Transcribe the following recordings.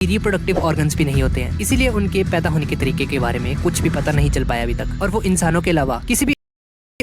Reproductive organs भी नहीं होते हैं, इसीलिए उनके पैदा होने के तरीके के बारे में कुछ भी पता नहीं चल पाया अभी तक। और वो इंसानों के अलावा किसी भी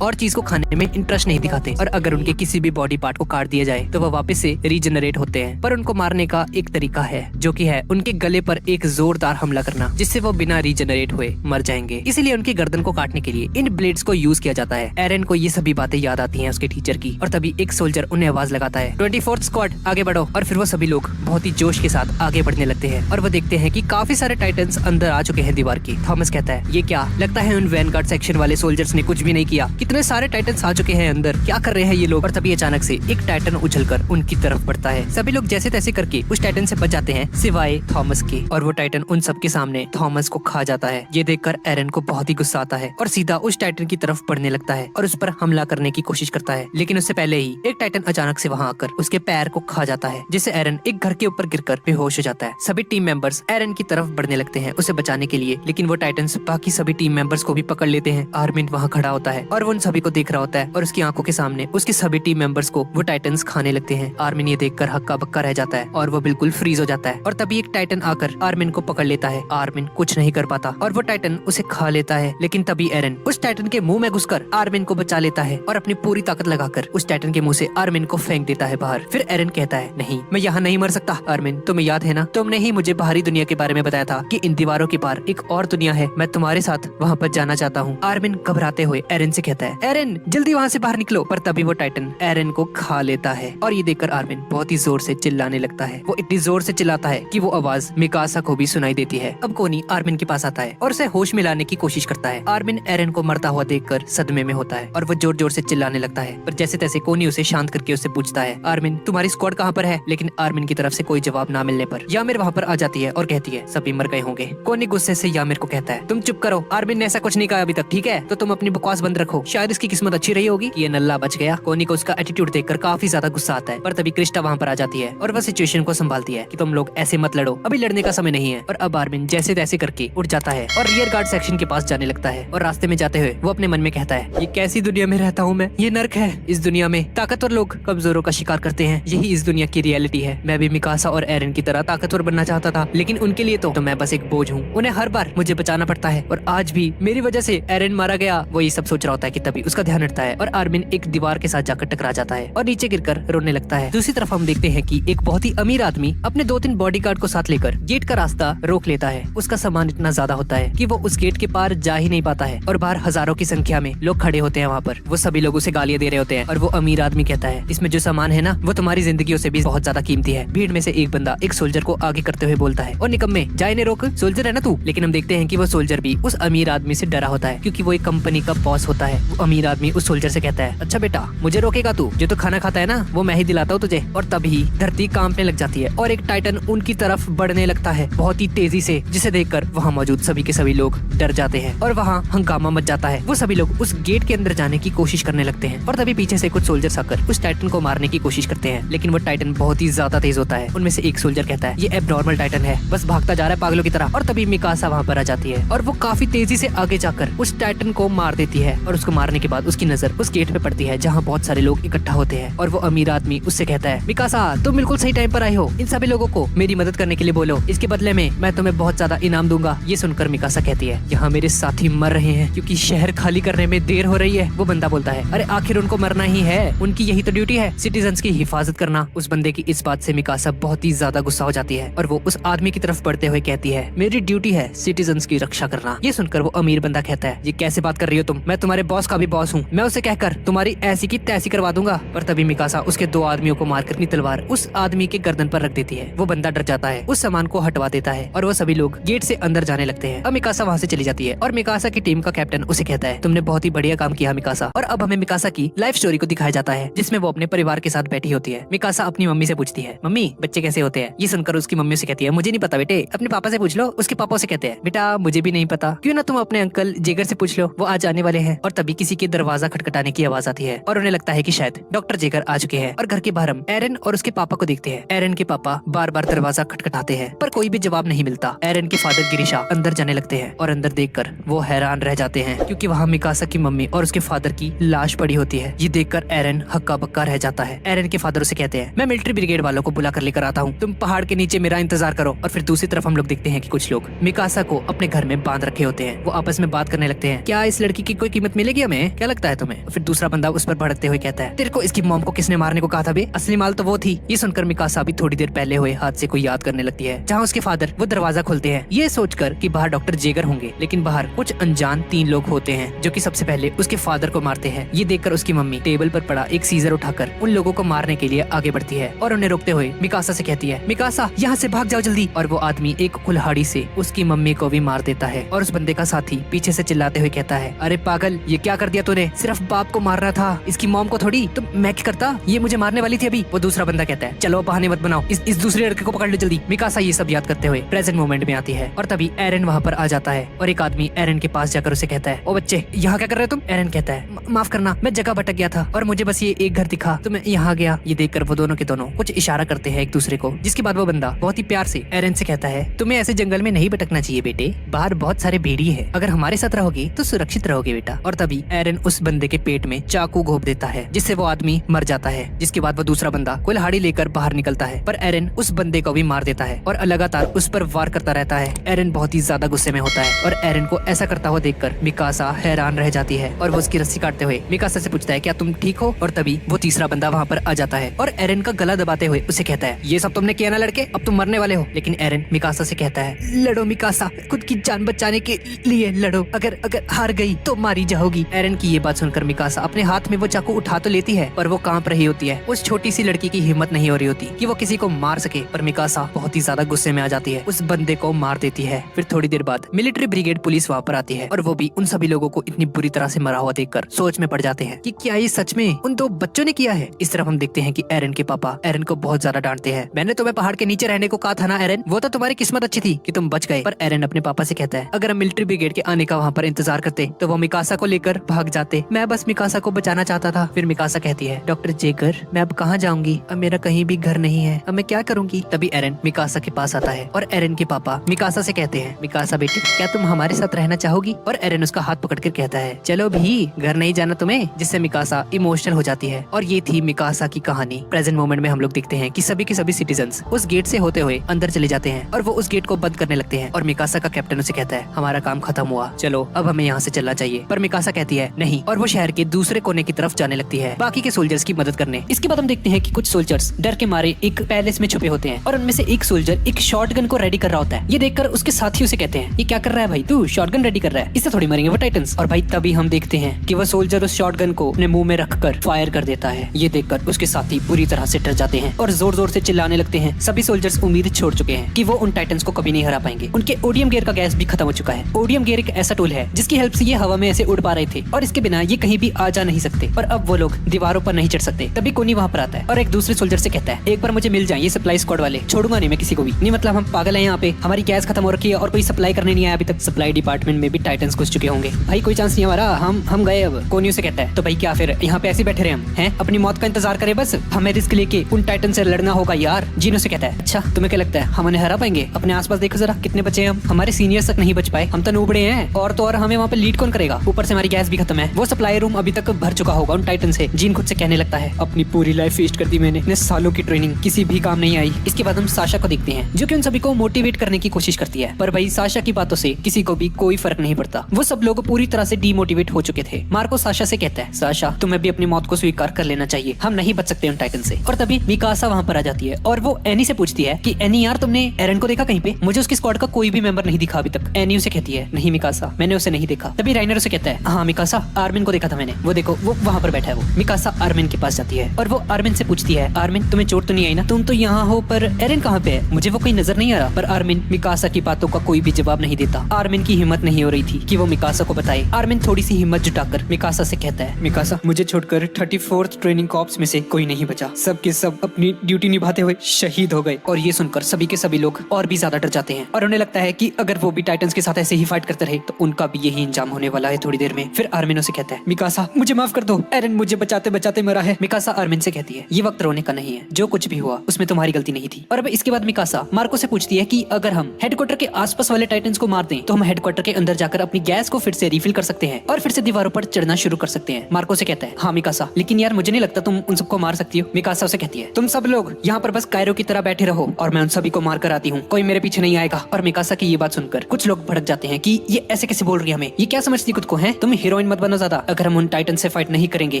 और चीज को खाने में इंटरेस्ट नहीं दिखाते। और अगर उनके किसी भी बॉडी पार्ट को काट दिया जाए तो वो वापस से रीजनरेट होते हैं। पर उनको मारने का एक तरीका है, जो कि है उनके गले पर एक जोरदार हमला करना, जिससे वो बिना रीजनरेट हुए मर जाएंगे। इसीलिए उनकी गर्दन को काटने के लिए इन ब्लेड्स को यूज किया जाता है। एरन को ये सभी बातें याद आती हैं उसके टीचर की, और तभी एक सोल्जर उन्हें आवाज लगाता है, 24th स्क्वाड आगे बढ़ो। और फिर वो सभी लोग बहुत ही जोश के साथ आगे बढ़ने लगते हैं। और वो देखते हैं कि काफी सारे टाइटन्स अंदर आ चुके हैं दीवार की। थॉमस कहता है, ये क्या लगता है उन वैनगार्ड सेक्शन वाले सोल्जर्स ने कुछ भी नहीं किया, कितने सारे टाइटन्स आ चुके हैं अंदर, क्या कर रहे हैं ये लोग। और तभी अचानक से एक टाइटन उछलकर उनकी तरफ बढ़ता है। सभी लोग जैसे तैसे करके उस टाइटन से बच जाते हैं सिवाय थॉमस के, और वो टाइटन उन सबके सामने थॉमस को खा जाता है। ये देखकर एरन को बहुत ही गुस्सा आता है और सीधा उस टाइटन की तरफ बढ़ने लगता है और उस पर हमला करने की कोशिश करता है। लेकिन उससे पहले ही एक टाइटन अचानक से वहाँ आकर उसके पैर को खा जाता है, जिससे एरन एक घर के ऊपर गिरकर बेहोश हो जाता है। सभी टीम मेंबर्स एरन की तरफ बढ़ने लगते हैं उसे बचाने के लिए, लेकिन वो टाइटन्स बाकी सभी टीम मेंबर्स को भी पकड़ लेते हैं। आर्मिन वहाँ खड़ा होता है और वो उन सभी को देख रहा होता है, और उसकी आंखों के सामने उसके सभी टीम मेंबर्स को वो टाइटन्स खाने लगते हैं। आर्मिन ये देखकर हक्का बक्का रह जाता है और वो बिल्कुल फ्रीज हो जाता है। और तभी एक टाइटन आकर आर्मिन को पकड़ लेता है। आर्मिन कुछ नहीं कर पाता और वो टाइटन उसे खा लेता है। लेकिन तभी एरन उस टाइटन के मुंह में घुसकर आर्मिन को बचा लेता है और अपनी पूरी ताकत लगाकर उस टाइटन के मुंह से आर्मिन को फेंक देता है बाहर। फिर एरन कहता है, नहीं, मैं यहाँ नहीं मर सकता। आर्मिन, तुम्हें याद है ना, तुमने ही मुझे बाहरी दुनिया के बारे में बताया था कि इन दीवारों के पार एक और दुनिया है, मैं तुम्हारे साथ वहाँ पर जाना चाहता हूँ। आर्मिन घबराते हुए एरन से कहता है, एरन जल्दी वहाँ से बाहर निकलो। पर तभी वो टाइटन एरन को खा लेता है और ये देखकर आर्मिन बहुत ही जोर से चिल्लाने लगता है। वो इतनी जोर से चिल्लाता है कि वो आवाज मिकासा को भी सुनाई देती है। अब कोनी आर्मिन के पास आता है और उसे होश में लाने की कोशिश करता है। आर्मिन एरन को मरता हुआ देखकर सदमे में होता है और वो जोर जोर से चिल्लाने लगता है। पर जैसे तैसे कोनी उसे शांत करके उससे पूछता है, आर्मिन तुम्हारी स्क्वाड कहाँ पर है। लेकिन आर्मिन की तरफ से कोई जवाब ना मिलने पर यामिर वहाँ पर आ जाती है और कहती है, सभी मर गए होंगे। कोनी गुस्से से यामिर को कहता है, तुम चुप करो, आर्मिन ने ऐसा कुछ नहीं कहा अभी तक, ठीक है, तो तुम अपनी बकवास बंद रखो, शायद इसकी किस्मत अच्छी रही होगी, ये नल्ला बच गया। कोनी को उसका एटीट्यूड देखकर काफी ज्यादा गुस्सा आता है। पर तभी क्रिस्टा वहाँ पर आ जाती है और वह सिचुएशन को संभालती है कि तुम लोग ऐसे मत लड़ो, अभी लड़ने का समय नहीं है। और अब आर्मिन जैसे तैसे करके उठ जाता है और रियर गार्ड सेक्शन के पास जाने लगता है। और रास्ते में जाते हुए वो अपने मन में कहता है, ये कैसी दुनिया में रहता हूँ मैं, ये नर्क है। इस दुनिया में ताकतवर लोग कमजोरों का शिकार करते हैं, यही इस दुनिया की रियलिटी है। मैं भी मिकासा और एरन की तरह ताकतवर बनना चाहता था, लेकिन उनके लिए तो मैं बस एक बोझ हूँ, उन्हें हर बार मुझे बचाना पड़ता है। और आज भी मेरी वजह से एरन मारा गया। वो ये सब सोच रहा होता है कि तभी उसका ध्यान हटता है और आर्मिन एक दीवार के साथ जाकर टकरा जाता है और नीचे गिरकर रोने लगता है। दूसरी तरफ हम देखते हैं कि एक बहुत ही अमीर आदमी अपने 2-3 बॉडीगार्ड को साथ लेकर गेट का रास्ता रोक लेता है। उसका सामान इतना ज्यादा होता है कि वो उस गेट के पार जा ही नहीं पाता है और बाहर हजारों की संख्या में लोग खड़े होते हैं वहाँ पर। वो सभी लोग उसे गालियां दे रहे होते हैं और वो अमीर आदमी कहता है, इसमें जो सामान है ना, वो तुम्हारी जिंदगियों से भी बहुत ज्यादा कीमती है। भीड़ में से एक बंदा एक सोल्जर को आगे करते हुए बोलता है, और निकम्मे जाए ने रोक, सोल्जर है ना तू। लेकिन हम देखते हैं कि वो सोल्जर भी उस अमीर आदमी से डरा होता है, क्योंकि वो एक कंपनी का बॉस होता है। वो अमीर आदमी उस सोल्जर से कहता है, अच्छा बेटा, मुझे रोकेगा तू, जो तो खाना खाता है ना, वो मैं ही दिलाता हूँ तुझे। और तभी धरती कांपने लग जाती है और एक टाइटन उनकी तरफ बढ़ने लगता है बहुत ही तेजी से, जिसे देखकर वहाँ मौजूद सभी के सभी लोग डर जाते हैं और वहाँ हंगामा मच जाता है। वो सभी लोग उस गेट के अंदर जाने की कोशिश करने लगते हैं और तभी पीछे से कुछ सोल्जर्स आकर उस टाइटन को मारने की कोशिश करते हैं, लेकिन वो टाइटन बहुत ही ज्यादा तेज होता है। उनमें से एक सोल्जर कहता है, ये एबनॉर्मल टाइटन है, बस भागता जा रहा है पागलों की तरह। और तभी मिकासा वहाँ पर आ जाती है और वो काफी तेजी से आगे जाकर उस टाइटन को मार देती है। और उसको मारने के बाद उसकी नजर उस गेट पे पड़ती है जहाँ बहुत सारे लोग इकट्ठा होते हैं। और वो अमीर आदमी उससे कहता है, मिकासा तुम बिल्कुल सही टाइम पर आए हो, इन सभी लोगों को मेरी मदद करने के लिए बोलो, इसके बदले में मैं तुम्हें बहुत ज्यादा इनाम दूंगा। ये सुनकर मिकासा कहती है, यहाँ मेरे साथी मर रहे हैं क्योंकि शहर खाली करने में देर हो रही है। वो बंदा बोलता है, अरे आखिर उनको मरना ही है, उनकी यही तो ड्यूटी है, सिटीजन्स की हिफाजत करना। उस बंदे की इस बात से मिकासा बहुत ही ज्यादा गुस्सा हो जाती है और वो उस आदमी की तरफ बढ़ते हुए कहती है, मेरी ड्यूटी है सिटीजन्स की रक्षा करना। ये सुनकर वो अमीर बंदा कहता है, ये कैसे बात कर रही हो तुम, मैं तुम्हारे बॉस का भी बॉस हूँ, मैं उसे कहकर तुम्हारी ऐसी की तैसी करवा दूंगा। पर तभी मिकासा उसके 2 आदमियों को मारकर अपनी तलवार उस आदमी के गर्दन पर रख देती है। वो बंदा डर जाता है, उस सामान को हटवा देता है और वो सभी लोग गेट से अंदर जाने लगते हैं। अब मिकासा वहाँ से चली जाती है और मिकासा की टीम का कैप्टन उसे कहता है, तुमने बहुत ही बढ़िया काम किया मिकासा। और अब हमें मिकासा की लाइफ स्टोरी को दिखाया जाता है, जिसमें वो अपने परिवार के साथ बैठी होती है। मिकासा अपनी मम्मी से पूछती है, मम्मी बच्चे कैसे होते हैं। ये सुनकर उसकी मम्मी से कहती है, मुझे नहीं पता बेटे, अपने पापा से पूछ लो। उसके पापा से कहते हैं, बेटा मुझे भी नहीं पता, क्यों ना तुम अपने अंकल जेगर से पूछ लो, वो आज आने वाले हैं। और तभी किसी के दरवाजा खटखटाने की आवाज आती है और उन्हें लगता है कि शायद डॉक्टर जेकर आ चुके हैं। और घर के बाहर हम एरन और उसके पापा को देखते हैं। एरन के पापा बार बार दरवाजा खटखटाते हैं पर कोई भी जवाब नहीं मिलता। एरन के फादर गिरिशा अंदर जाने लगते हैं और अंदर देखकर वो हैरान रह जाते हैं क्योंकि वहाँ मिकासा की मम्मी और उसके फादर की लाश पड़ी होती है। ये देखकर एरन हक्का बक्का रह जाता है। एरन के फादर उसे कहते हैं, मैं मिलिट्री ब्रिगेड वालों को बुला कर लेकर आता हूँ, तुम पहाड़ के नीचे मेरा इंतजार करो। और फिर दूसरी तरफ हम लोग देखते हैं कि कुछ लोग मिकासा को अपने घर में बांध रखे होते हैं। वो आपस में बात करने लगते हैं, क्या इस लड़की की कोई कीमत मिलेगी हमें, क्या लगता है तुम्हें? फिर दूसरा बंदा उस पर भड़कते हुए कहता है, तेरे को इसकी मॉम को किसने मारने को कहा था बे? असली माल तो वो थी। ये सुनकर मिकासा भी थोड़ी देर पहले हुए हादसे को याद करने लगती है जहाँ उसके फादर वो दरवाजा खोलते हैं ये सोचकर कि बाहर डॉक्टर जेगर होंगे, लेकिन बाहर कुछ अनजान 3 लोग होते हैं जो कि सबसे पहले उसके फादर को मारते हैं। ये देखकर उसकी मम्मी टेबल पर पड़ा एक सीजर उठाकर उन लोगों को मारने के लिए आगे बढ़ती है और उन्हें रोकते हुए मिकासा से कहती है, मिकासा यहाँ से भाग जाओ जल्दी। और वो आदमी एक कुल्हाड़ी से उसकी मम्मी को भी मार देता है और उस बंदे का साथी पीछे से चिल्लाते हुए कहता है, अरे पागल, ये क्या कर दिया तूने? सिर्फ बाप को मारना था, इसकी मॉम को थोड़ी। तो मैं क्या करता, ये मुझे मारने वाली थी अभी। वो दूसरा बंदा कहता है, चलो बहाने मत बनाओ, इस दूसरे लड़के को पकड़ लो जल्दी। मिकासा ये सब याद करते हुए प्रेजेंट मोमेंट में आती है और तभी एरन वहाँ पर आ जाता है और एक आदमी एरन के पास जाकर उसे कहता है, ओ बच्चे, यहाँ क्या कर रहे हो तुम? एरन कहता है, माफ करना, मैं जगह भटक गया था और मुझे बस ये एक घर दिखा तो मैं यहाँ गया। ये देखकर वो दोनों के दोनों कुछ इशारा करते हैं एक दूसरे को, जिसके बाद वो बंदा बहुत ही प्यार से एरन से कहता है, तुम्हें ऐसे जंगल में नहीं भटकना चाहिए बेटे, बाहर बहुत सारे भेड़िए हैं, अगर हमारे साथ रहोगे तो सुरक्षित रहोगे बेटा। और तभी एरन उस बंदे के पेट में चाकू घोंप देता है जिससे वो आदमी मर जाता है। जिसके बाद वो दूसरा बंदा कुल्हाड़ी लेकर बाहर निकलता है पर एरन उस बंदे को भी मार देता है और लगातार उस पर वार करता रहता है। एरन बहुत ही ज्यादा गुस्से में होता है और एरन को ऐसा करता हुआ देखकर मिकासा हैरान रह जाती है और वो उसकी रस्सी काटते हुए मिकासा से पूछता है, क्या तुम ठीक हो? और तभी वो तीसरा बंदा वहाँ पर आ जाता है और एरन का गला दबाते हुए उसे कहता है, ये सब तुमने किया ना लड़के, अब तुम मरने वाले हो। लेकिन एरन मिकासा से कहता है, लड़ो मिकासा, खुद की जान बचाने के लिए लड़ो, अगर हार गई तो मारी जाओगी। एरन की ये बात सुनकर मिकासा अपने हाथ में वो चाकू उठा तो लेती है पर वो कांप रही होती है। उस छोटी सी लड़की की हिम्मत नहीं हो रही होती कि वो किसी को मार सके, पर मिकासा बहुत ही ज्यादा गुस्से में आ जाती है, उस बंदे को मार देती है। फिर थोड़ी देर बाद मिलिट्री ब्रिगेड पुलिस वहाँ पर आती है और वो भी उन सभी लोगों को इतनी बुरी तरह से मरा हुआ देखकर सोच में पड़ जाते हैं कि क्या ये सच में उन 2 बच्चों ने किया है। इस तरफ हम देखते हैं कि एरन के पापा एरन को बहुत ज्यादा डांटते हैं, मैंने तुम्हें पहाड़ के नीचे रहने को कहा था ना एरन, वो तो तुम्हारी किस्मत अच्छी थी कि तुम बच गए। पर एरन अपने पापा से कहता है, अगर हम मिलिट्री ब्रिगेड के आने का वहाँ पर इंतजार करते तो वो मिकासा को लेकर भाग जाते, मैं बस मिकासा को बचाना चाहता था। फिर मिकासा कहती है, डॉक्टर जेकर, मैं अब कहाँ जाऊंगी, अब मेरा कहीं भी घर नहीं है, अब मैं क्या करूंगी? तभी एरन मिकासा के पास आता है और एरन के पापा मिकासा से कहते हैं, मिकासा बेटी, क्या तुम हमारे साथ रहना चाहोगी? और एरन उसका हाथ पकड़कर कहता है, चलो भी, घर नहीं जाना तुम्हें, जिससे मिकासा इमोशनल हो जाती है। और ये थी मिकासा की कहानी। प्रेजेंट मोमेंट में हम लोग देखते हैं कि सभी के सभी सिटीजन्स उस गेट से होते हुए अंदर चले जाते हैं और वो उस गेट को बंद करने लगते हैं और मिकासा का कैप्टन उसे कहता है, हमारा काम खत्म हुआ, चलो अब हमें यहाँ से चलना चाहिए। पर मिकासा कहती है नहीं, और वो शहर के दूसरे कोने की तरफ जाने लगती है बाकी के सोल्जर्स की मदद करने। इसके बाद हम देखते हैं कि कुछ सोल्जर्स डर के मारे एक पैलेस में छुपे होते हैं और उनमें से एक सोल्जर एक शॉटगन को रेडी कर रहा होता है। ये देखकर उसके साथी उसे कहते हैं, ये क्या कर रहा है भाई, तू शॉटगन रेडी कर रहा है, इससे थोड़ी मरेंगे वो टाइटन्स। और भाई तभी हम देखते हैं कि वो सोल्जर उस शॉटगन को अपने मुंह में रखकर फायर कर देता है। ये देखकर उसके साथी पूरी तरह से डर जाते हैं और जोर जोर से चिल्लाने लगते हैं। सभी सोल्जर्स उम्मीद छोड़ चुके हैं कि वो उन टाइटन्स को कभी नहीं हरा पाएंगे। उनके ओडियम गियर का गैस भी खत्म हो चुका है। ओडियम गियर एक ऐसा टूल है जिसकी हेल्प से ये हवा में ऐसे उड़ पा रहे थे और इसके बिना ये कहीं भी आ जा नहीं सकते। पर अब वो लोग दीवारों पर नहीं चढ़ सकते। तभी कोनी वहाँ पर आता है और एक दूसरे सोल्जर से कहता है, एक बार मुझे मिल जाए ये सप्लाई स्क्वाड वाले, छोड़ूंगा नहीं मैं किसी को भी। नहीं मतलब हम पागल हैं यहाँ पे, हमारी गैस खत्म हो रखी है और कोई सप्लाई करने नहीं आया अभी तक। सप्लाई डिपार्टमेंट में भी टाइटन्स घुस चुके होंगे, भाई कोई चांस नहीं हमारा, हम गए। अब कोनी से कहता है, तो भाई क्या फिर यहाँ पे ऐसे बैठे रहे हम हैं, अपनी मौत का इंतजार करें बस, हमें रिस्क लेके उन टाइटन से लड़ना होगा यार। जीनो से कहता है, अच्छा तुम्हें क्या लगता है हम उन्हें हरा पाएंगे? अपने आसपास देखो जरा कितने बचे हैं हम, हमारे सीनियर्स तक नहीं बच पाए, हम तो नूबड़े हैं। और तो और हमें वहाँ पे लीड कौन करेगा, ऊपर से हमारी गैस भी खत्म है, वो सप्लाई रूम अभी तक भर चुका होगा उन टाइटन से। जीन खुद से कहने लगता है, अपनी पूरी लाइफ वेस्ट कर दी मैंने, इतने सालों की ट्रेनिंग किसी भी काम नहीं आई। इसके बाद हम साशा को देखते हैं जो कि उन सभी को मोटिवेट करने की कोशिश करती है, पर भाई साशा की बातों से किसी को भी कोई फर्क नहीं पड़ता। वो सब लोग पूरी तरह से डीमोटिवेट हो चुके थे। मार्को साशा से कहता है, साशा तुम्हें भी अपनी मौत को स्वीकार कर लेना चाहिए, हम नहीं बच सकते उन टाइटन से। और तभी मिकासा वहाँ पर आ जाती है और वो एनी से पूछती है कि एनी यार तुमने एरन को देखा कहीं पे? मुझे उसकी स्क्वाड का कोई भी मेंबर नहीं दिखा अभी तक। एनी उसे कहती है, नहीं मिकासा मैंने उसे नहीं देखा। तभी राइनर उसे कहता है, हाँ मिकासा आर्मिन को देखा था मैंने, वो देखो वो वहाँ पर बैठा है। वो मिकासा आर्मिन के पास जाती है और वो आर्मिन से पूछती है, आर्मिन तुम्हें चोट तो नहीं आई ना, तुम तो यहाँ हो पर एरन कहाँ पे है, मुझे वो कहीं नजर नहीं आ रहा। पर आर्मिन मिकासा की बातों का कोई भी जवाब नहीं देता। आर्मिन की हिम्मत नहीं हो रही थी कि वो मिकासा को बताए। आर्मिन थोड़ी सी हिम्मत जुटाकर मिकासा से कहता है, मिकासा मुझे छोड़कर 34th ट्रेनिंग कॉर्प्स में से कोई नहीं बचा, सब के सब अपनी ड्यूटी निभाते हुए शहीद हो गए। और ये सुनकर सभी के सभी लोग और भी ज्यादा डर जाते हैं और उन्हें लगता है कि अगर वो भी टाइटन्स के साथ ऐसे ही फाइट करते रहे तो उनका भी यही इंजाम होने वाला है थोड़ी देर में। फिर फिर आर्मिन उसे कहता है, मिकासा मुझे माफ कर दो, एरन मुझे बचाते बचाते मरा है। मिकासा आर्मिन से कहती है, ये वक्त रोने का नहीं है, जो कुछ भी हुआ उसमें तुम्हारी गलती नहीं थी। और अब इसके बाद मिकासा मार्को से पूछती है कि अगर हम हेडक्वार्टर के आसपास वाले टाइटन्स को मार दें तो हम हेडक्वार्टर के अंदर जाकर अपनी गैस को फिर से रिफिल कर सकते हैं और फिर से दीवारों पर चढ़ना शुरू कर सकते हैं। मार्को से कहता है, हाँ मिकासा, लेकिन यार मुझे नहीं लगता तुम उन सबको मार सकती हो। मिकासा उसे कहती है, तुम सब लोग यहाँ पर बस कायरो की तरह बैठे रहो और मैं उन सभी को मार कर आती हूँ, कोई मेरे पीछे नहीं आएगा। और मिकासा की ये बात सुनकर कुछ लोग भड़क जाते हैं कि ये ऐसे कैसे बोल रही है, हमें ये क्या समझती खुद को है, तुम हीरोइन मत बनो ज्यादा, अगर हम उन टाइटन से फाइट नहीं करेंगे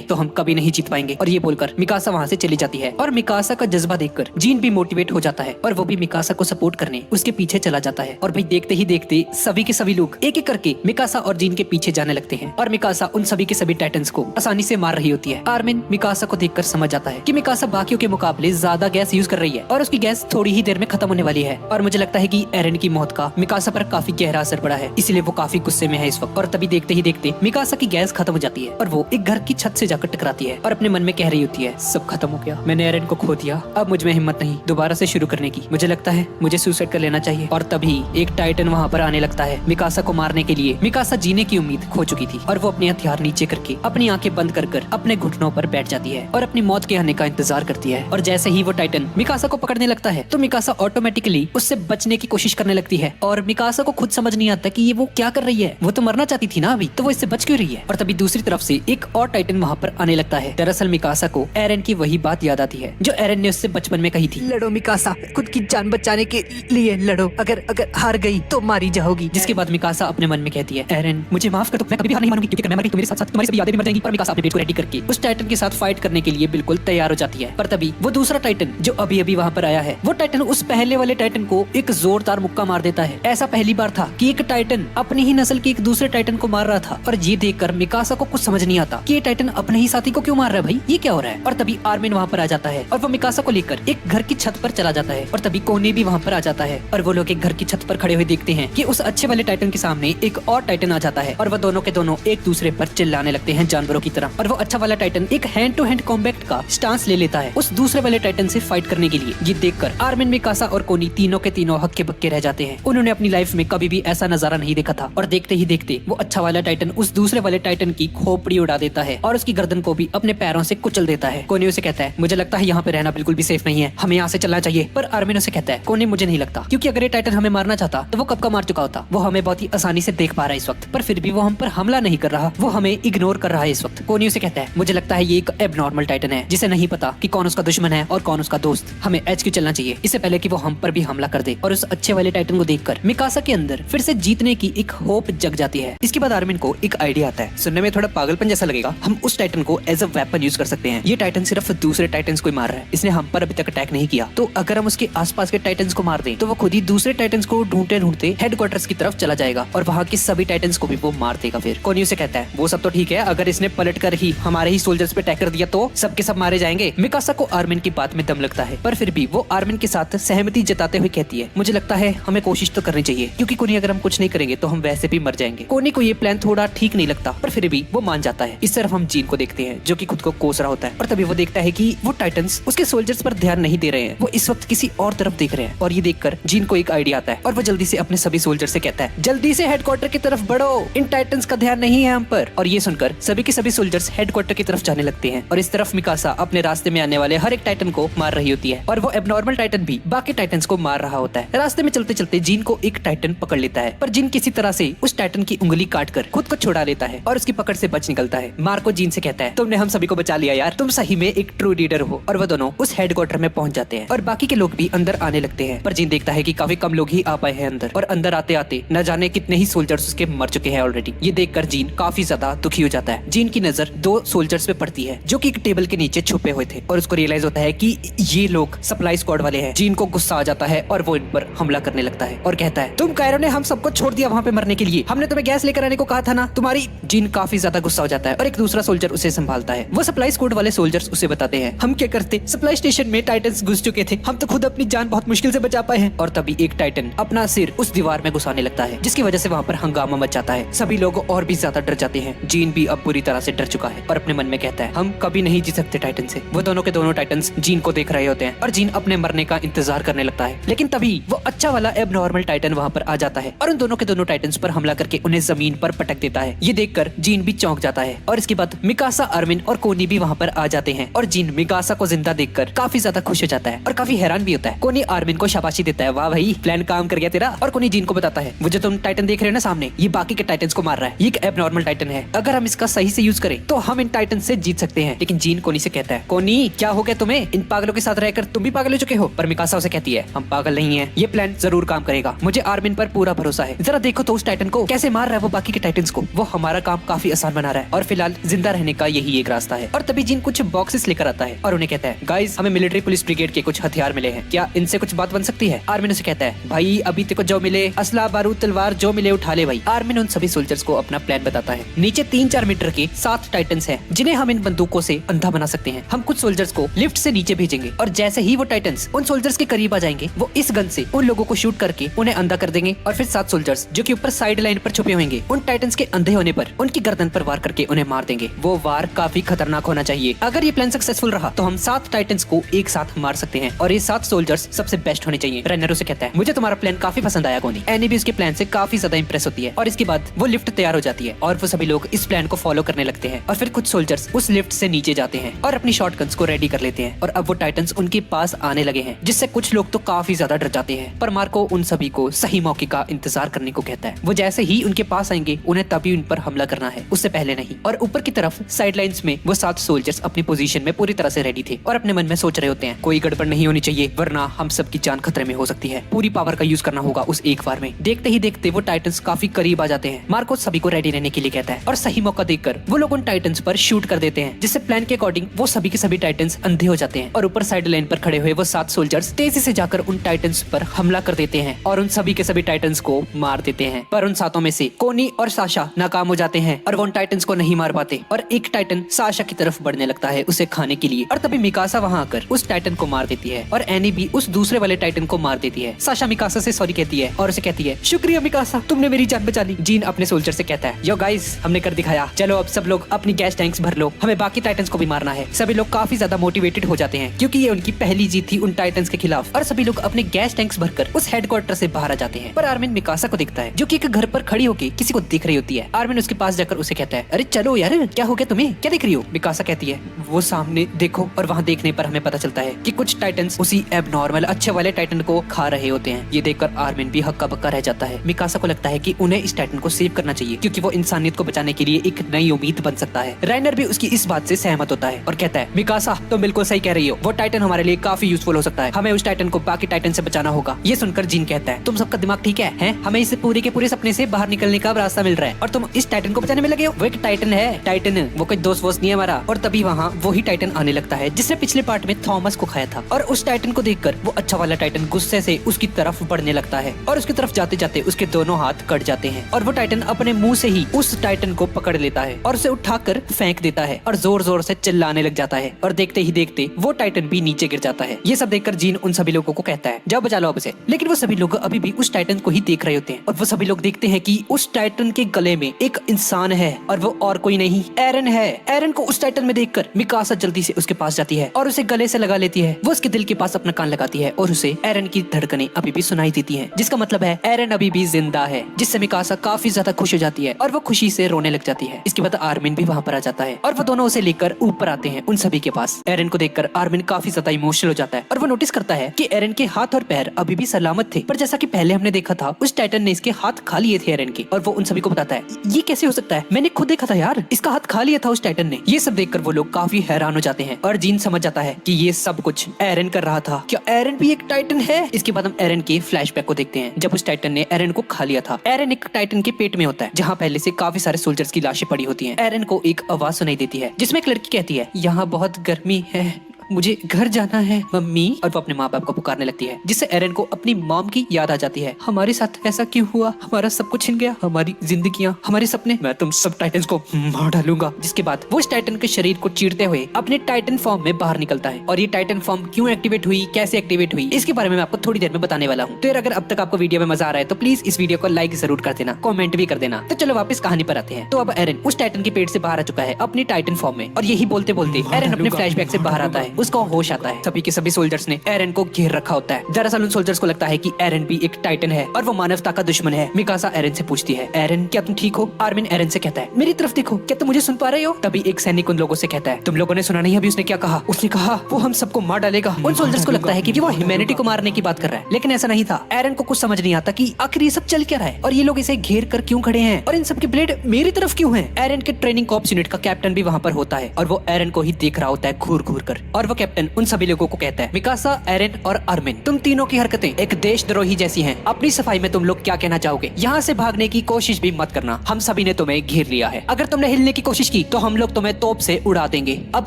तो हम कभी नहीं जीत पाएंगे। और ये बोलकर मिकासा वहाँ से चली जाती है और मिकासा का जज्बा देखकर जीन भी मोटिवेट हो जाता है और वो भी मिकासा को सपोर्ट करने उसके पीछे चला जाता है। और भाई देखते ही देखते सभी के सभी लोग एक एक करके मिकासा और जीन के पीछे जाने लगते हैं और मिकासा उन सभी के सभी टाइटन्स को आसानी से मार रही होती है। आर्मिन मिकासा को देखकर समझ जाता है कि मिकासा बाकियों के मुकाबले ज्यादा गैस यूज कर रही है और उसकी गैस थोड़ी ही देर में खत्म होने वाली है। और मुझे लगता है कि एरन की मौत का मिकासा पर काफी गहरा असर पड़ा है, इसलिए वो काफी गुस्से में है इस वक्त। और तभी देखते ही देखते मिकासा की गैस खत्म हो जाती है और वो एक घर की छत से जाकर टकराती है और अपने मन में कह रही होती है, सब खत्म हो गया, मैंने एरन को खो दिया, अब मुझ में हिम्मत नहीं दोबारा से शुरू करने की, मुझे लगता है मुझे सुसाइड कर लेना चाहिए। और तभी एक टाइटन वहाँ पर आने लगता है मिकासा को मारने के लिए। मिकासा जीने की उम्मीद खो चुकी थी और वो अपने हथियार नीचे करके अपनी आंखें बंद कर अपने घुटनों पर बैठ जाती है और अपनी मौत के आने का इंतजार करती है। और जैसे ही वो टाइटन मिकासा को पकड़ने लगता है तो मिकासा ऑटोमेटिकली उससे बचने की कोशिश करने लगती है और मिकासा को खुद समझ नहीं आता कि ये वो क्या कर रही है, वो तो मरना चाहती थी ना अभी, तो वो इससे बच क्यों रही है। और तभी दूसरी तरफ से एक और टाइटन वहाँ पर आने लगता है। दरअसल मिकासा को एरन की वही बात याद आती है जो एरन ने उससे बचपन में कही थी, लड़ो मिकासा, खुद की जान बचाने के लिए लड़ो, अगर हार गई तो मारी जाओगी। जिसके बाद मिकासा अपने मन में कहती है, एरन मुझे माफ कर दो, मैं कभी भी हार नहीं मानूंगी, क्योंकि मैं मर गई तो मेरे साथ साथ तुम्हारी सभी यादें भी मर जाएंगी। पर मिकासा अपने पेट को रेडी करके उस टाइटन के साथ फाइट करने के लिए बिल्कुल तैयार हो जाती है। पर तभी वो दूसरा टाइटन जो अभी अभी वहाँ पर आया है, वो टाइटन उस पहले वाले टाइटन को एक जोरदार मुक्का मार देता है। ऐसा पहली बार था कि एक टाइटन अपनी ही नस्ल के एक दूसरे टाइटन को मार रहा था और ये देखकर मिकासा को कुछ समझ नहीं आता कि ये टाइटन अपने ही साथी को क्यों मार रहा है, भाई ये क्या हो रहा है। और तभी आर्मिन वहाँ पर आ जाता है और वो मिकासा को लेकर एक घर की छत पर चला जाता है। और तभी कोने भी वहाँ पर आ जाता है और वो लोग एक घर की छत पर खड़े हुए देखते हैं कि उस अच्छे वाले टाइटन के सामने एक और टाइटन आ जाता है और वो दोनों के दोनों एक दूसरे पर चिल्लाने लगते हैं जानवरों की तरह। और वो अच्छा वाला टाइटन एक हैंड टू हैंड कॉम्बैट का स्टांस ले लेता है उस दूसरे वाले टाइटन से फाइट करने के लिए। ये देखकर आर्मिन, मिकासा और कोनी तीनों के तीनों हक्के बक्के रह जाते हैं। उन्होंने अपनी लाइफ में कभी भी ऐसा नजारा नहीं देखा था। और देखते ही देखते वो अच्छा वाला टाइटन उस दूसरे वाले टाइटन की खोपड़ी उड़ा देता है और उसकी गर्दन को भी अपने पैरों से कुचल देता है। कोनी उसे कहता है, मुझे लगता है यहाँ पे रहना बिल्कुल भी सेफ नहीं है, हमें यहाँ से चलना चाहिए। पर आर्मिन उसे कहता है, कोनी मुझे नहीं लगता, क्योंकि अगर ये टाइटन हमें मारना चाहता तो वो कब का मार चुका होता। वो हमें बहुत ही आसानी से देख पा रहा है इस वक्त, पर फिर भी वो हम पर हमला नहीं कर रहा, वो हमें इग्नोर कर रहा है इस वक्त। कोनी उसे कहता है, मुझे लगता है ये एक एबनॉर्मल टाइटन है जिसे नहीं पता कि कौन उसका दुश्मन है और कौन उसका दोस्त। हमें HQ चलना चाहिए इससे पहले कि वो हम पर भी हमला कर दे। और उस अच्छे वाले टाइटन को देखकर मिकासा के अंदर फिर से जीतने की एक होप जग जाती है। इसके बाद आर्मिन को एक आइडिया आता है, सुनने में थोड़ा पागलपन जैसा लगेगा, हम उस टाइटन को एज अ वेपन यूज कर सकते हैं। ये टाइटन सिर्फ दूसरे टाइटन्स को मार रहा है, इसने हम पर अभी तक अटैक नहीं किया, तो अगर हम उसके आसपास के टाइटन्स को मार दें तो वो खुद ही दूसरे टाइटन्स को ढूंढते ढूंढते हेडक्वार्टर्स की तरफ चला जाएगा और वहाँ के सभी टाइटन्स को भी वो मार देगा। फिर कोनी उसे कहता है, वो सब तो ठीक है, अगर इसने पलट कर ही हमारे ही सोल्जर्स पे अटैक कर दिया तो सबके सब मारे जाएंगे। मिकासा को आर्मिन की बात में दम लगता है, पर फिर भी वो आर्मिन के साथ सहमति जताते हुए कहती है, मुझे लगता है हमें कोशिश तो करनी चाहिए, क्योंकि कोनी अगर हम कुछ नहीं करेंगे तो हम वैसे भी मर जाएंगे। कोनी को ये प्लान थोड़ा ठीक नहीं लगता, पर फिर भी वो मान जाता है। इस तरफ हम जीन को देखते हैं जो कि खुद को कोस रहा होता है और तभी वो देखता है कि वो टाइटन्स उसके सोल्जर्स पर ध्यान नहीं दे रहे हैं, वो इस वक्त किसी और तरफ देख रहे हैं। और ये देखकर जीन को एक आइडिया आता है और वो जल्दी से अपने सभी सोल्जर से कहता है, जल्दी से हेडक्वार्टर की तरफ बढ़ो, इन टाइटन्स का ध्यान नहीं है हम पर। और ये सुनकर सभी के सभी सोल्जर्स हेडक्वार्टर की तरफ जाने लगते हैं और इस तरफ मिकासा अपने रास्ते में आने वाले हर एक टाइटन को मार रही होती है और वो एबनॉर्मल टाइटन भी बाकी टाइटन्स को मार रहा होता है। रास्ते में चलते चलते जीन को एक टाइटन पकड़ लेता है, पर जीन किसी तरह से उस टाइटन की उंगली काटकर खुद को छुड़ा लेता है और उसकी पकड़ से बच निकलता है। मार्को जीन से कहता है, तुमने हम सभी को बचा लिया यार, तुम सही में एक ट्रू लीडर हो। और वो दोनों उस हेडक्वार्टर में पहुंच जाते हैं और बाकी के लोग भी अंदर आने लगते हैं, पर जीन देखता है कि काफी कम लोग ही आ पाए हैं अंदर, और अंदर आते आते न जाने कितने ही सोल्जर्स उसके मर चुके हैं ऑलरेडी। ये देखकर जीन काफी ज्यादा दुखी हो जाता है। जीन की नजर दो सोल्जर्स पे पड़ती है जो कि एक टेबल के नीचे छुपे हुए थे और उसको रियलाइज होता है कि ये लोग सप्लाई स्क्वाड वाले हैं। जीन को गुस्सा आ जाता है और वो इन पर हमला करने लगता है और कहता है, तुम कायरो ने हम सबको छोड़ दिया वहाँ पे मरने के लिए, हमने तुम्हें गैस लेकर आने को कहा था ना तुम्हारी। जीन काफी ज्यादा गुस्सा हो जाता है और एक दूसरा सोल्जर उसे संभालता है। वो सप्लाई स्क्वाड वाले सोल्जर्स उसे बताते हैं, हम क्या करते, सप्लाई स्टेशन में टाइटन्स घुस चुके थे, हम तो खुद अपनी जान बहुत मुश्किल से बचा पाए हैं। और तभी एक टाइटन अपना सिर उस दीवार में घुसाने लगता है जिसकी वजह से वहाँ पर हंगामा मच जाता है। सभी लोग और भी ज्यादा डर जाते हैं। जीन भी अब बुरी तरह से डर चुका है और अपने मन में कहता है, हम कभी नहीं जीत सकते टाइटन से। वो दोनों के दोनों टाइटन्स जीन को देख रहे होते हैं और जीन अपने मरने का इंतजार करने लगता है, लेकिन तभी वो अच्छा वाला एबनॉर्मल टाइटन वहाँ पर आ जाता है और उन दोनों के दोनों टाइटन्स पर हमला करके उन्हें जमीन पर पटक देता है। ये देखकर जीन भी चौंक जाता है और इसके बाद मिकासा, आर्मिन और कोनी भी वहाँ पर आ जाते हैं और जीन मिकासा को जिंदा देखकर काफी ज्यादा खुश हो जाता है और काफी हैरान भी होता है। कोनी आर्मिन को शाबाशी देता है, वाह भाई प्लान काम कर गया तेरा। और कोनी जीन को बताता है, वो जो तुम टाइटन देख रहे हो ना सामने, ये बाकी के टाइटन्स को मार रहा है, ये एक एबनॉर्मल टाइटन है, अगर हम इसका सही से यूज करें तो हम इन टाइटन से जीत सकते हैं। लेकिन जीन कोनी से कहता है, कोनी क्या हो गया तुम्हें, इन पागलों के साथ रहकर तुम भी पागल हो चुके हो। पर मिकासा उसे कहती है, हम पागल नहीं है, ये प्लान जरूर काम करेगा, मुझे आर्मिन पर पूरा भरोसा है। जरा देखो तो उस टाइटन को कैसे मार रहा है वो बाकी के टाइटन्स को, वो हमारा काम काफी आसान बना रहा है और फिलहाल जिंदा रहने का यही एक रास्ता है। और तभी जीन कुछ बॉक्सेस लेकर आता है और उन्हें कहता है, गाइस हमें मिलिट्री पुलिस ब्रिगेड के कुछ हथियार मिले हैं, क्या इनसे कुछ बात बन सकती है। आर्मिन उसे कहता है, भाई अभी तेरे को जो मिले असला, बारूद, तलवार जो मिले उठा ले भाई। आर्मिन उन सभी सोल्जर्स को अपना प्लान बताता है। नीचे 3-4 मीटर के 7 टाइटन्स हैं जिन्हें हम इन बंदूकों से अंधा बना सकते हैं। हम कुछ सोल्जर्स को लिफ्ट से नीचे भेजेंगे और जैसे ही वो टाइटन्स उन सोल्जर्स के करीब आ जाएंगे, वो इस गन से उन लोगों को शूट करके उन्हें अंधा कर देंगे और फिर 7 सोल्जर्स जो कि ऊपर साइड लाइन पर छुपे होंगे, उन टाइटन्स के अंधे होने पर उनकी गर्दन पर वार करके उन्हें मार देंगे। वो वार काफी खतरनाक होना चाहिए। अगर ये प्लान सक्सेसफुल रहा तो हम 7 टाइटन्स को एक साथ मार सकते हैं और ये 7 सोल्जर्स सबसे बेस्ट होने चाहिए। रेनर उसे कहता है, मुझे तुम्हारा प्लान काफी पसंद आया कोनी। एनी भी उसके प्लान से काफी ज्यादा इंप्रेस होती है और इसके बाद वो लिफ्ट तैयार हो जाती है और वो सभी लोग इस प्लान को फॉलो करने लगते हैं और फिर कुछ सोल्जर्स उस लिफ्ट से नीचे जाते हैं और अपनी शॉटगन्स को रेडी कर लेते हैं और अब वो टाइटन्स उनके पास आने लगे हैं, जिससे कुछ लोग तो काफी ज्यादा डर जाते हैं। पर मार्को उन सभी को सही मौके का इंतजार करने को कहता है। वो जैसे ही उनके पास आएंगे उन्हें तभी उन पर हमला करना है, उससे पहले नहीं। और ऊपर की तरफ साइड लाइन्स में वो 7 सोल्जर्स अपनी पोजीशन में पूरी तरह से रेडी थे और अपने मन में सोच रहे होते हैं, कोई गड़बड़ नहीं होनी चाहिए वरना हम सबकी जान खतरे में हो सकती है, पूरी पावर का यूज करना होगा उस एक बार में। देखते ही देखते वो टाइटन्स काफी करीब आ जाते हैं। मार्को सभी को रेडी रहने के लिए कहता है और सही मौका देखकर वो लोग उन टाइटन्स पर शूट कर देते हैं, जिससे प्लान के अकॉर्डिंग वो सभी के सभी टाइटन्स अंधे हो जाते हैं और ऊपर साइड लाइन पर खड़े हुए वो 7 सोल्जर्स तेजी से जाकर उन टाइटन्स पर हमला कर देते हैं और उन सभी के सभी टाइटन्स को मार देते हैं। पर उन 7 में से कोनी और साशा नाकाम हो जाते हैं और वो उन टाइटन्स को नहीं मार पाते और एक टाइटन साशा की तरफ बढ़ने लगता है उसे खाने के लिए। और तभी मिकासा वहां आकर उस टाइटन को मार देती है और एनी भी उस दूसरे वाले टाइटन को मार देती है। साशा मिकासा से सॉरी कहती है और उसे कहती है, शुक्रिया मिकासा, तुमने मेरी जान बचा ली। जीन अपने सोल्जर से कहता है, यो गाइस हमने कर दिखाया, चलो अब सब लोग अपनी गैस टैंक्स भर लो, हमें बाकी टाइटन्स को भी मारना है। सभी लोग काफी ज्यादा मोटिवेटेड हो जाते हैं क्योंकि ये उनकी पहली जीत थी उन टाइटन्स के खिलाफ और सभी लोग अपने गैस टैंक्स भरकर उस हेडक्वार्टर से बाहर आ जाते हैं। पर आर्मिन मिकासा को देखता है जो कि एक घर पर खड़ी होकर किसी को दिख रही होती है। आर्मिन उसके पास जाकर उसे कहता है, अरे चलो यार क्या हो गया तुम्हें, क्या देख रही हो। मिकासा कहती है, वो सामने देखो। और वहाँ देखने पर हमें पता चलता है कि कुछ टाइटन्स उसी एबनॉर्मल अच्छे वाले टाइटन को खा रहे होते हैं। ये देखकर आर्मिन भी हक्का बक्का रह जाता है। मिकासा को लगता है कि उन्हें इस टाइटन को सेव करना चाहिए क्योंकि वो इंसानियत को बचाने के लिए एक नई उम्मीद बन सकता है। राइनर भी उसकी इस बात से सहमत होता है और कहता है, मिकासा तुम बिल्कुल सही कह रही हो, वो टाइटन हमारे लिए काफी यूजफुल हो सकता है, हमें उस टाइटन को बाकी टाइटन से बचाना होगा। ये सुनकर जीन कहता है, तुम सबका दिमाग ठीक है? हमें इस पूरे के पूरे सपने से बाहर निकलने का रास्ता मिल रहा है और तुम इस टाइटन को बचाने में लगे हो। वो एक टाइटन है, टाइटन वो कोई दोस्त वोस्त नहीं है हमारा। और तभी वहाँ वही टाइटन आने लगता है जिसने पिछले पार्ट में थॉमस को खाया था और उस टाइटन को देखकर वो अच्छा वाला टाइटन गुस्से से उसकी तरफ बढ़ने लगता है और उसकी तरफ जाते जाते उसके दोनों हाथ कट जाते हैं और वो टाइटन अपने मुंह से ही उस टाइटन को पकड़ लेता है और उसे उठाकर फेंक देता है और जोर जोर से चिल्लाने लग जाता है और देखते ही देखते वो टाइटन भी नीचे गिर जाता है। ये सब देखकर जीन उन सभी लोगों को कहता है, जाओ बचा लो अब उसे। लेकिन वो सभी लोग अभी भी उस टाइटन को ही देख रहे होते हैं और वो सभी लोग देखते हैं कि उस टाइटन के गले में एक इंसान है और वो और कोई नहीं एरन है। एरन को उस टाइटन में देखकर मिकासा जल्दी से उसके पास जाती है और उसे गले से लगा लेती है। वो उसके दिल के पास अपना कान लगाती है और उसे एरन की धड़कनें अभी भी सुनाई देती हैं, जिसका मतलब है एरन अभी भी जिंदा है, जिससे मिकासा काफी ज्यादा खुश हो जाती है और वो खुशी से रोने लग जाती है। इसके बाद आर्मिन भी वहाँ पर आ जाता है और वो दोनों उसे लेकर ऊपर आते हैं उन सभी के पास। एरन को देखकर आर्मिन काफी ज्यादा इमोशनल हो जाता है और वो नोटिस करता है कि एरन के हाथ और पैर अभी भी सलामत थे, पर जैसा कि पहले हमने देखा था उस टाइटन ने इसके हाथ खा लिए थे एरन के। और वो उन सभी को बताता है, ये कैसे हो सकता है, मैंने खुद देखा था यार, इसका हाथ खा लिया था उस टाइटन ने। ये सब देखकर वो लोग काफी हैरान हो जाते हैं और जीन समझ जाता है कि ये सब कुछ एरन कर रहा था। क्या एरन भी एक टाइटन है? इसके बाद हम एरन के फ्लैशबैक को देखते हैं जब उस टाइटन ने एरन को खा लिया था। एरन एक टाइटन के पेट में होता है जहाँ पहले से काफी सारे सोल्जर्स की लाशें पड़ी होती हैं। एरन को एक आवाज सुनाई देती है जिसमें एक लड़की कहती है, यहाँ बहुत गर्मी है, मुझे घर जाना है मम्मी। और वो अपने माँ बाप को पुकारने लगती है जिससे एरन को अपनी मॉम की याद आ जाती है। हमारे साथ ऐसा क्यों हुआ, हमारा सब कुछ छिन गया, हमारी जिंदगियां, हमारे सपने, मैं तुम सब टाइटन्स को मार डालूंगा। जिसके बाद वो इस टाइटन के शरीर को चीरते हुए अपने टाइटन फॉर्म में बाहर निकलता है। और ये टाइटन फॉर्म क्यों एक्टिवेट हुई, कैसे एक्टिवेट हुई, इसके बारे में मैं आपको थोड़ी देर में बताने वाला हूँ। तो यार अगर अब तक आपको वीडियो में मजा आ रहा है तो प्लीज इस वीडियो को लाइक जरूर कर देना, कॉमेंट भी कर देना। तो चलो वापस कहानी पर आते हैं। तो अब एरन उस टाइटन के पेट से बाहर आ चुका है अपनी टाइटन फॉर्म में और यही बोलते बोलते एरन अपने फ्लैशबैक से बाहर आता है उसको होश आता है। सभी के सभी सोल्जर्स ने एरन को घेर रखा होता है। दरअसल उन सोल्जर्स को लगता है कि एरन भी एक टाइटन है और वो मानवता का दुश्मन है। मिकासा एरन से पूछती है, एरन क्या तुम ठीक हो? आर्मिन एरन से कहता है, मेरी तरफ देखो, क्या तुम मुझे सुन पा रहे हो? तभी एक सैनिक उन लोगों से कहता है, तुम लोगों ने सुना नहीं अभी उसने क्या कहा? उसने कहा वो हम सबको मार डालेगा। उन सोल्जर्स को लगता है कि वो ह्यूमैनिटी को मारने की बात कर रहा है, लेकिन ऐसा नहीं था। एरन को कुछ समझ नहीं आता कि आखिर ये सब चल क्या रहा है और ये लोग इसे घेर कर क्यों खड़े हैं और इन सब के ब्लेड मेरी तरफ क्यों हैं? एरन के ट्रेनिंग कॉर्प्स यूनिट का कैप्टन भी वहाँ पर होता है और वो एरन को ही देख रहा होता है घूर घूर कर। और वो कैप्टन उन सभी लोगों को कहता है, मिकासा, एरन और आर्मिन, तुम तीनों की हरकतें एक देशद्रोही जैसी हैं। अपनी सफाई में तुम लोग क्या कहना चाहोगे? यहाँ से भागने की कोशिश भी मत करना, हम सभी ने तुम्हें घेर लिया है। अगर तुमने हिलने की कोशिश की तो हम लोग तुम्हें तोप से उड़ा देंगे। अब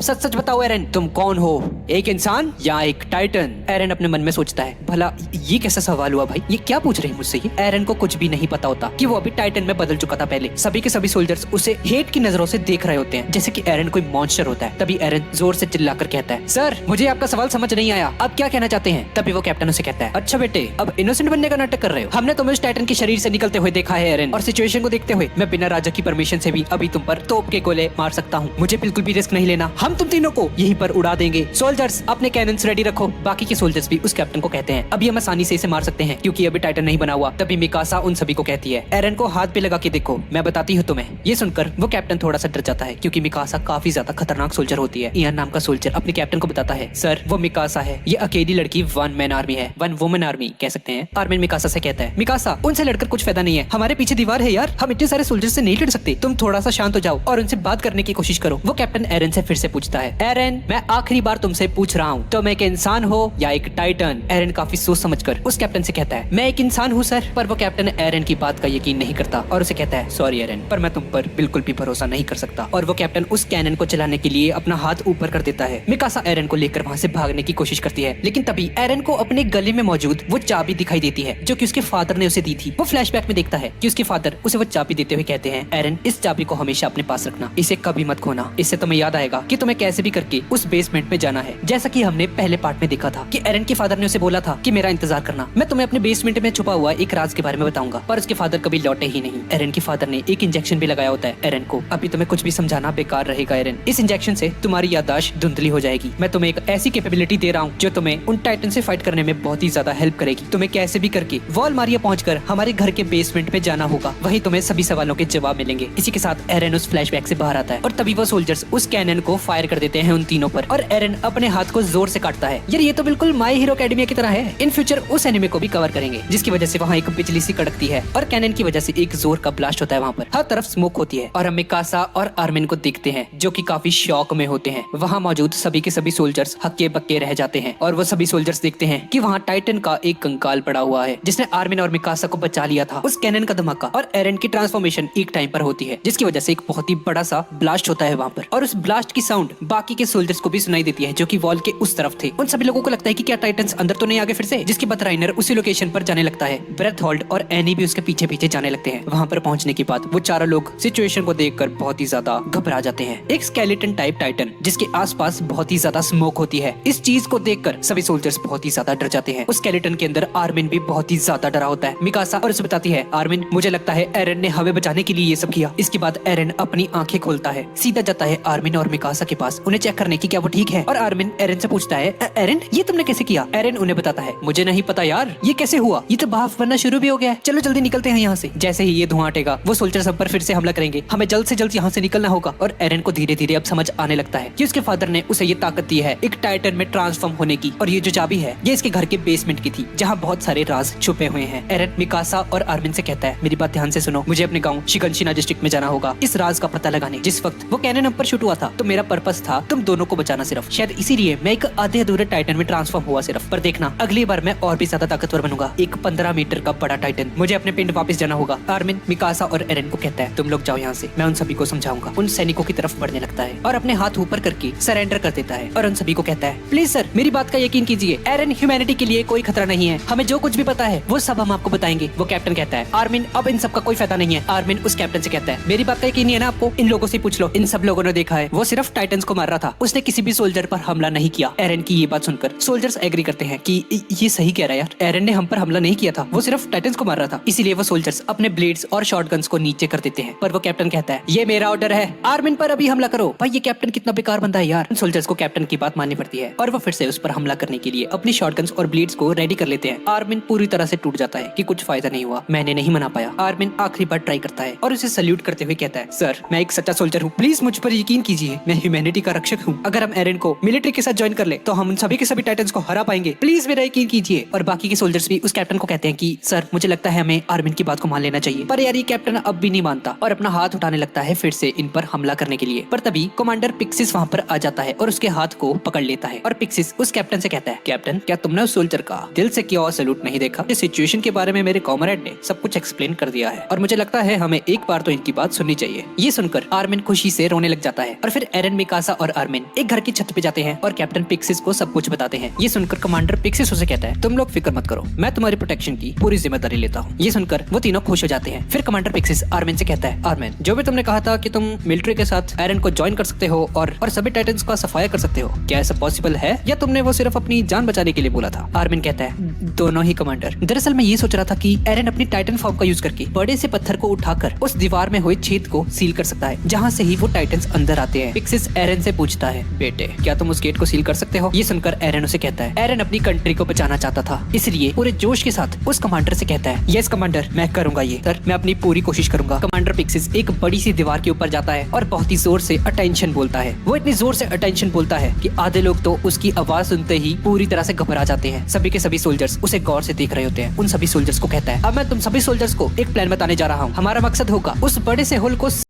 सच सच बताओ एरन, तुम कौन हो, एक इंसान या एक टाइटन? एरन अपने मन में सोचता है, भला ये कैसा सवाल हुआ भाई, ये क्या पूछ रहे हैं मुझसे? ये एरन को कुछ भी नहीं पता होता कि वो अभी टाइटन में बदल चुका था। पहले सभी के सभी सोल्जर्स उसे हेट की नजरों से देख रहे होते हैं, जैसे कि एरन कोई मॉन्स्टर होता है। तभी एरन जोर से चिल्लाकर कहता है, सर मुझे आपका सवाल समझ नहीं आया, आप क्या कहना चाहते हैं? तभी वो कैप्टन उसे कहता है, अच्छा बेटे, अब इनोसेंट बनने का नाटक कर रहे हो। हमने तुम्हें उस टाइटन के शरीर से निकलते हुए देखा है एरन, और सिचुएशन को देखते हुए मैं बिना राजा की परमिशन से भी अभी तुम पर तोप के गोले मार सकता हूँ। मुझे बिल्कुल भी रिस्क नहीं लेना, हम तुम तीनों को यहीं पर उड़ा देंगे। सोल्जर्स अपने कैनन्स रेडी रखो। बाकी के सोल्जर्स भी उस कैप्टन को कहते हैं, अभी हम आसानी से इसे मार सकते हैं क्योंकि अभी टाइटन नहीं बना हुआ। तभी मिकासा उन सभी को कहती है, एरन को हाथ पे लगा के देखो, मैं बताती हूँ तुम्हें। ये सुनकर वो कैप्टन थोड़ा सा डर जाता है क्योंकि मिकासा काफी ज्यादा खतरनाक सोल्जर होती है। इयान नाम का सोल्जर अपने कैप्टन को बताता है, सर वो मिकासा है, ये अकेली लड़की वन मैन आर्मी है, वन वुमन आर्मी कह सकते हैं। आर्मिन मिकासा से कहता है, मिकासा उनसे लड़कर कुछ फायदा नहीं है, हमारे पीछे दीवार है यार, हम इतने सारे सोल्जर से नहीं लड़ सकते, तुम थोड़ा सा शांत हो जाओ और उनसे बात करने की कोशिश करो। वो कैप्टन एरन से फिर से पूछता है, एरन मैं आखिरी बार तुमसे पूछ रहा हूँ, तुम एक इंसान हो या एक टाइटन? एरन काफी सोच समझकर उस कैप्टन से कहता है, मैं एक इंसान हूँ सर। पर वो कैप्टन एरन की बात का यकीन नहीं करता और उसे कहता है, सॉरी एरन, पर मैं तुम पर बिल्कुल भी भरोसा नहीं कर सकता। और वो कैप्टन उस कैनन को चलाने के लिए अपना हाथ ऊपर कर देता है। मिकासा एरन को लेकर वहाँ से भागने की कोशिश करती है, लेकिन तभी एरन को अपने गले में मौजूद वो चाबी दिखाई देती है जो कि उसके फादर ने उसे दी थी। वो फ्लैशबैक में देखता है कि उसके फादर उसे वो चाबी देते हुए कहते हैं, एरन इस चाबी को हमेशा अपने पास रखना, इसे कभी मत खोना, इससे तुम्हें याद आएगा कि तुम्हें कैसे भी करके उस बेसमेंट में जाना है। जैसा कि हमने पहले पार्ट में देखा था कि एरन के फादर ने उसे बोला था कि मेरा इंतजार करना, मैं तुम्हें अपने बेसमेंट में छुपा हुआ एक राज के बारे में बताऊंगा। पर उसके फादर कभी लौटे ही नहीं। एरन के फादर ने एक इंजेक्शन भी लगाया होता है एरन को। अभी तुम्हें कुछ भी समझाना बेकार रहेगा एरन, इस इंजेक्शन से तुम्हारी याददाश्त धुंधली हो जाएगी। मैं तुम्हें एक ऐसी कैपेबिलिटी दे रहा हूँ जो तुम्हें उन टाइटन से फाइट करने में बहुत ही ज्यादा हेल्प करेगी। तुम्हें कैसे भी करके वॉल मारिया पहुंचकर हमारे घर के बेसमेंट में जाना होगा, वहीं तुम्हें सभी सवालों के जवाब मिलेंगे। इसी के साथ एरन उस फ्लैशबैक से बाहर आता है और तभी वो सोल्जर्स उस कैनन को फायर कर देते हैं उन तीनों पर और एरन अपने हाथ को जोर से काटता है। यार ये तो बिल्कुल माय हीरो एकेडमिया की तरह है। इन फ्यूचर उस एनिमे को भी कवर करेंगे जिसकी वजह से वहाँ एक बिजली सी कड़कती है और कैनन की वजह से एक जोर का ब्लास्ट होता है। वहाँ पर हर तरफ स्मोक होती है और हम मिकासा और आर्मिन को देखते हैं जो कि काफी शॉक में होते हैं। वहाँ मौजूद सभी के सभी सोल्जर्स हक्के बक्के रह जाते हैं और वो सभी सोल्जर्स देखते हैं कि वहाँ टाइटन का एक कंकाल पड़ा हुआ है जिसने आर्मिन और मिकासा को बचा लिया था उस कैनन का धमाका। और एरन की ट्रांसफॉर्मेशन एक टाइम पर होती है जिसकी वजह से एक बहुत ही बड़ा सा ब्लास्ट होता है वहाँ पर और उस ब्लास्ट की साउंड बाकी के सोल्जर्स को भी सुनाई देती है जो कि वॉल के उस तरफ थे। उन सभी लोगों को लगता है कि क्या टाइटन्स अंदर तो नहीं आ गए फिर से, जिसके बाद राइनर उसी लोकेशन पर जाने लगता है। ब्रेथ होल्ड और एनी भी उसके पीछे पीछे जाने लगते हैं। वहाँ पर पहुंचने के बाद वो चारों लोग सिचुएशन को देखकर बहुत ही ज्यादा घबरा जाते हैं। एक स्केलेटन टाइप टाइटन जिसके आसपास बहुत ही ज्यादा स्मोक होती है, इस चीज को देखकर सभी सोल्जर्स बहुत ही ज्यादा डर जाते हैं। उस स्केलेटन के अंदर आर्मिन भी बहुत ही ज्यादा डरा होता है। मिकासा और उसे बताती है, आर्मिन मुझे लगता है एरन ने हमें बचाने के लिए ये सब किया। इसके बाद एरन अपनी आंखें खोलता है, सीधा जाता है आर्मिन और मिकासा के पास उन्हें चेक करने की क्या वो ठीक है। और आर्मिन एरन से पूछता है, एरन ये तुमने कैसे किया? एरन उन्हें बताता है, मुझे नहीं पता यार, ये कैसे हुआ, ये तो भाप बनना शुरू भी हो गया है, चलो जल्दी निकलते हैं यहाँ से। जैसे ही ये धुआं हटेगा वो सोल्जर सब पर फिर से हमला करेंगे, हमें जल्द से जल्द यहाँ से निकलना होगा। और एरन को धीरे धीरे अब समझ आने लगता है कि उसके फादर ने उसे ये ताकत दी है एक टाइटन में ट्रांसफॉर्म होने की, और ये जो चाबी है ये इसके घर के बेसमेंट की थी जहाँ बहुत सारे राज छुपे हुए हैं। एरन मिकासा और आर्मिन से कहता है, मेरी बात ध्यान से सुनो, मुझे अपने गाँव शिकंशिना डिस्ट्रिक्ट में जाना होगा इस राज का पता लगाने। जिस वक्त वो कैनन हम पर शूट हुआ था तो मेरा पर्पस था तुम दोनों को बचाना सिर्फ, शायद इसीलिए मैं एक आधे अधूरे टाइटन में ट्रांसफॉर्म हुआ सिर्फ। पर देखना अगली बार मैं और भी ज्यादा ताकतवर बनूंगा, एक 15 मीटर का बड़ा टाइटन। मुझे अपने पिंड वापस जाना होगा। आर्मिन मिकासा और एरन को कहता है, तुम लोग जाओ यहाँ से, मैं उन सभी को समझाऊंगा। उन सैनिकों की तरफ बढ़ने लगता है और अपने हाथ ऊपर करके सरेंडर कर देता है और उन सभी को कहता है, प्लीज सर मेरी बात का यकीन कीजिए, एरन ह्यूमैनिटी के लिए कोई खतरा नहीं है, हमें जो कुछ भी पता है वो सब हम आपको बताएंगे। वो कैप्टन कहता है, आर्मिन अब इन सब का कोई फायदा नहीं है। आर्मिन उस कैप्टन से कहता है, मेरी बात का यकीन नहीं है ना आपको, इन लोगों से पूछ लो, इन सब लोगों ने देखा है वो सिर्फ टाइटन्स को मार रहा था, उसने किसी भी सोल्जर पर हमला नहीं किया। एरन की ये बात सुनकर सोल्जर्स एग्री करते हैं कि ये सही कह रहा है यार, एरन ने हम पर हमला नहीं किया था, वो सिर्फ टाइटन्स को मार रहा था। इसीलिए वो सोल्जर्स अपने ब्लेड्स और शॉटगन्स को नीचे कर देते हैं। पर वो कैप्टन कहता है, ये मेरा ऑर्डर है, आर्मिन पर अभी हमला करो। भाई ये कैप्टन कितना बेकार बंदा है यार। सोल्जर्स को कैप्टन कैप्टन की बात माननी पड़ती है और वो फिर से उस पर हमला करने के लिए अपनी शॉटगन्स और ब्लेड्स को रेडी कर लेते हैं। आर्मिन पूरी तरह से टूट जाता है कि कुछ फायदा नहीं हुआ, मैंने नहीं मना पाया। आर्मिन आखिरी बार ट्राई करता है और उसे सल्यूट करते हुए कहता है, सर मैं एक सच्चा सोल्जर हूँ, प्लीज मुझ पर यकीन कीजिए, मैं ह्यूमैनिटी का रक्षक हूँ। अगर हम एरन को मिलिट्री के साथ ज्वाइन कर ले तो हम उन सभी के सभी टाइटन्स को हरा पाएंगे, प्लीज मेरा यकीन कीजिए। और बाकी के सोल्जर्स भी उस कैप्टन को कहते हैं कि सर मुझे लगता है हमें आर्मिन की बात को मान लेना चाहिए। पर यार ये कैप्टन अब भी नहीं मानता और अपना हाथ उठाने लगता है फिर से इन पर हमला करने के लिए। पर तभी कमांडर पिक्सिस वहाँ पर आ जाता है और उसके हाथ को पकड़ लेता है और पिक्सिस उस कैप्टन से कहता है, कैप्टन क्या तुमने उस सोल्जर का दिल से किया हुआ सैल्यूट नहीं देखा? इस सिचुएशन के बारे में मेरे कॉमरेड ने सब कुछ एक्सप्लेन कर दिया है और मुझे लगता है हमें एक बार तो इनकी बात सुननी चाहिए। ये सुनकर आर्मिन खुशी से रोने लग जाता है और फिर एरन, मिकासा और आर्मिन एक घर की छत पे जाते हैं और कैप्टन पिक्सिस को सब कुछ बताते हैं। ये सुनकर कमांडर पिक्सिस उसे कहता है, तुम लोग फिक्र मत करो, मैं तुम्हारी प्रोटेक्शन की पूरी जिम्मेदारी लेता हूँ। ये सुनकर वो तीनों खुश हो जाते हैं। फिर कमांडर पिक्सिस आर्मिन से कहता है, आर्मिन जो भी तुमने कहा था कि तुम मिलिट्री के साथ एरन को ज्वाइन कर सकते हो और सभी टाइटन्स का सफाया कर सकते हो, क्या ऐसा पॉसिबल है या तुमने वो सिर्फ अपनी जान बचाने के लिए बोला था? आर्मिन कहता है, दोनों ही कमांडर। दरअसल मैं ये सोच रहा था कि एरन अपनी टाइटन फॉर्म का यूज करके बड़े से पत्थर को उठाकर उस दीवार में हुए छेद को सील कर सकता है जहाँ से ही वो टाइटन्स अंदर आते हैं। पिक्सिस एरन से पूछता है, बेटे क्या तुम उस गेट को सील कर सकते हो? ये सुनकर एरन उसे कहता है, एरन अपनी कंट्री को बचाना चाहता था इसलिए पूरे जोश के साथ उस कमांडर से कहता है, यस कमांडर मैं करूंगा ये, सर मैं अपनी पूरी कोशिश करूंगा। कमांडर पिक्सिस एक बड़ी सी दीवार के ऊपर जाता है और बहुत ही जोर से अटेंशन बोलता है। वो इतनी जोर से अटेंशन बोलता है कि आधे लोग तो उसकी आवाज सुनते ही पूरी तरह से घबरा जाते हैं। सभी के सभी सोल्जर्स उसे गौर से देख रहे होते हैं। उन सभी सोल्जर्स को कहता है, अब मैं तुम सभी सोल्जर्स को एक प्लान बताने जा रहा हूँ। हमारा मकसद होगा उस बड़े से होल को